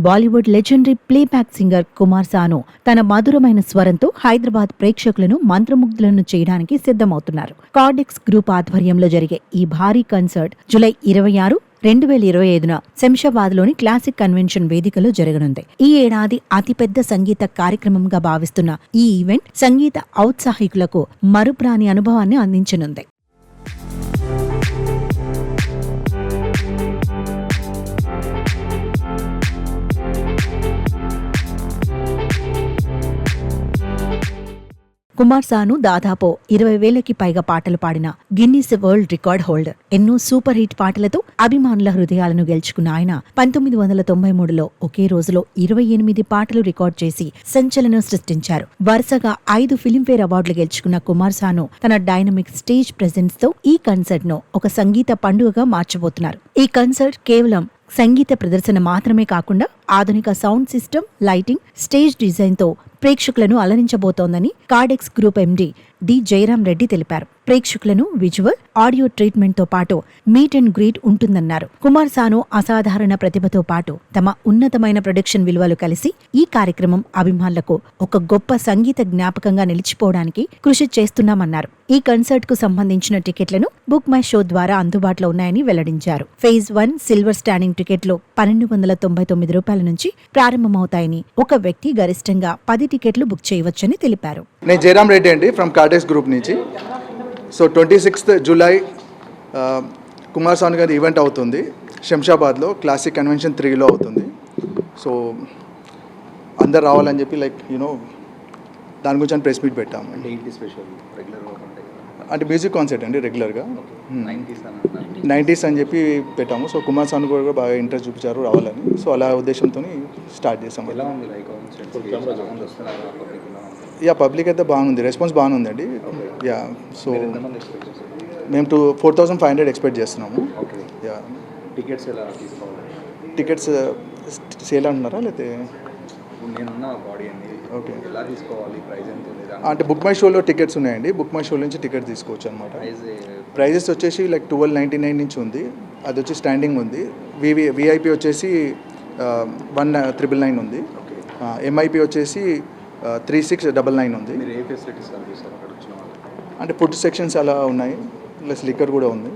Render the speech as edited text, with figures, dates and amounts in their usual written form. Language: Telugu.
Bollywood legendary playback singer Kumar Sanu తన మధురమైన స్వరంతో హైదరాబాద్ ప్రేక్షకులను మంత్రముగ్ధులను చేయడానికి సిద్ధమవుతున్నారు. కార్డెక్స్ గ్రూప్ ఆధ్వర్యంలో జరిగే ఈ భారీ కన్సర్ట్ జూలై 26, 2025న శంషాబాద్లోని క్లాసిక్ కన్వెన్షన్ వేదికలో జరగనుంది. ఈ ఏడాది అతిపెద్ద సంగీత కార్యక్రమంగా భావిస్తున్న ఈ ఈవెంట్ సంగీత ఔత్సాహికులకు మరుపురాని అనుభవాన్ని అందించనుంది. కుమార్ సాను దాదాపు 20,000కి పైగా పాటలు పాడిన గిన్నిస్ వరల్డ్ రికార్డ్ హోల్డర్. ఎన్నో సూపర్ హిట్ పాటలతో అభిమానుల హృదయాలను గెలుచుకున్న ఆయన 1993లో ఒకే రోజులో 28 పాటలు రికార్డ్ చేసి సంచలనం సృష్టించారు. వరుసగా 5 ఫిల్మ్ఫేర్ అవార్డులు గెలుచుకున్న కుమార్ సాను తన డైనమిక్ స్టేజ్ ప్రెజెన్స్ తో ఈ కన్సర్ట్ ను ఒక సంగీత పండుగగా మార్చబోతున్నారు. ఈ కన్సర్ట్ కేవలం సంగీత ప్రదర్శన మాత్రమే కాకుండా ఆధునిక sound system, lighting, stage design తో ప్రేక్షకులను అలరించబోతోందని Cardex group MD D Jayaram Reddy తెలిపారు. ప్రేక్షకులను విజువల్, ఆడియో ట్రీట్మెంట్ తో పాటు మీట్ అండ్ గ్రీట్ ఉంటుందన్నారు. కుమార్ సాను అసాధారణ ప్రతిభతో పాటు తమ ఉన్నతమైన ప్రొడక్షన్ విలువలు కలిసి ఈ కార్యక్రమం అభిమానులకు ఒక గొప్ప సంగీత జ్ఞాపకంగా నిలిచిపోవడానికి కృషి చేస్తున్నామన్నారు. ఈ కన్సర్ట్ కు సంబంధించిన టికెట్లను బుక్ మై షో ద్వారా అందుబాటులో ఉన్నాయని వెల్లడించారు. ఫేజ్ 1 సిల్వర్ స్టాండింగ్ టికెట్లు 1,299 రూపాయల నుంచి ప్రారంభమవుతాయని, ఒక వ్యక్తి గరిష్టంగా 10 టికెట్లు బుక్ చేయవచ్చని తెలిపారు. నేను జయరాం రెడ్డి అండి, ఫ్రమ్ కార్డెక్స్ గ్రూప్ నుంచి. సో 26th జూలై కుమార్ సాను గారి ఈవెంట్ అవుతుంది శంషాబాద్లో, క్లాసిక్ కన్వెన్షన్ 3లో అవుతుంది. సో అందరు రావాలని చెప్పి దాని గురించి ప్రెస్ మీట్ పెట్టాము. అంటే మ్యూజిక్ కాన్సర్ట్ అండి, రెగ్యులర్గా 90s అని చెప్పి పెట్టాము. సో కుమార్ సాను కూడా బాగా ఇంట్రెస్ట్ చూపించారు రావాలని. సో అలా ఉద్దేశంతో స్టార్ట్ చేసాము. యా, పబ్లిక్ అయితే బాగుంది, రెస్పాన్స్ బాగానే ఉందండి. యా, సో మేము 4,500 ఎక్స్పెక్ట్ చేస్తున్నాము. యా, టికెట్స్ సేల్ అంటున్నారా లేకపోతే? ఓకే, అంటే బుక్ మై షోలో టికెట్స్ ఉన్నాయండి. బుక్ మై షో నుంచి టికెట్ తీసుకోవచ్చు అనమాట. ప్రైజెస్ వచ్చేసి 1299 నుంచి ఉంది, అది వచ్చి స్టాండింగ్ ఉంది. విఐపి వచ్చేసి 1,999 ఉంది. ఎంఐపి వచ్చేసి 3,699 ఉంది. అంటే ఫుడ్ సెక్షన్స్ అలా ఉన్నాయి, ప్లస్ లిక్కర్ కూడా ఉంది.